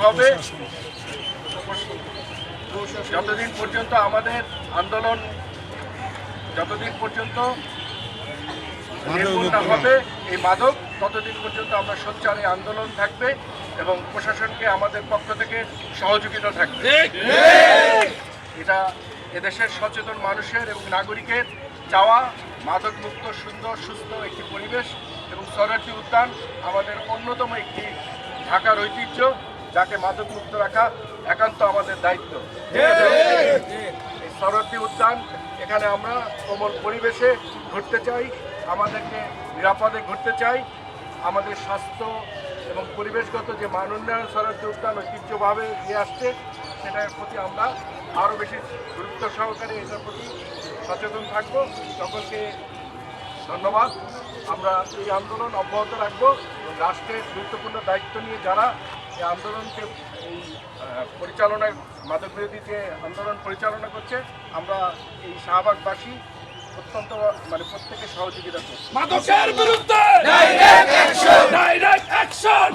হবে যতদিন পর্যন্ত আমাদের আন্দোলন যতদিন পর্যন্ত নির্মূল না হবে এই মাদক, ততদিন পর্যন্ত আমরা সোচ্চার এই আন্দোলন থাকবে এবং প্রশাসনকে আমাদের পক্ষ থেকে সহযোগিতা থাকবে। এটা এদেশের সচেতন মানুষের এবং নাগরিকের চাওয়া মাদক মুক্ত, সুন্দর, সুস্থ একটি পরিবেশ এবং সোহরাওয়ার্দী উদ্যান আমাদের অন্যতম একটি ঢাকার ঐতিহ্য, যাকে মাদক মুক্ত রাখা একান্ত আমাদের দায়িত্ব। এই সোহরাওয়ার্দী উদ্যান এখানে আমরা কোমল পরিবেশে ঘুরতে চাই, আমাদেরকে নিরাপদে ঘুরতে চাই। আমাদের স্বাস্থ্য এবং পরিবেশগত যে মান উন্নয়ন সোহরাওয়ার্দী উদ্যান ঐতিহ্যভাবে দিয়ে আসছে, সেটার প্রতি আমরা আরও বেশি গুরুত্ব সহকারে এটার প্রতি সচেতন থাকব। সকলকে ধন্যবাদ। আমরা এই আন্দোলন অব্যাহত রাখবো এবং রাষ্ট্রের গুরুত্বপূর্ণ দায়িত্ব নিয়ে যারা এই আন্দোলনকে এই পরিচালনায় মাদক বিরোধী যে আন্দোলন পরিচালনা করছে, আমরা এই শাহবাগবাসী অত্যন্ত প্রত্যেকে সহযোগিতা করছি। মাদকের বিরুদ্ধে ডাইরেক্ট অ্যাকশন, ডাইরেক্ট অ্যাকশন।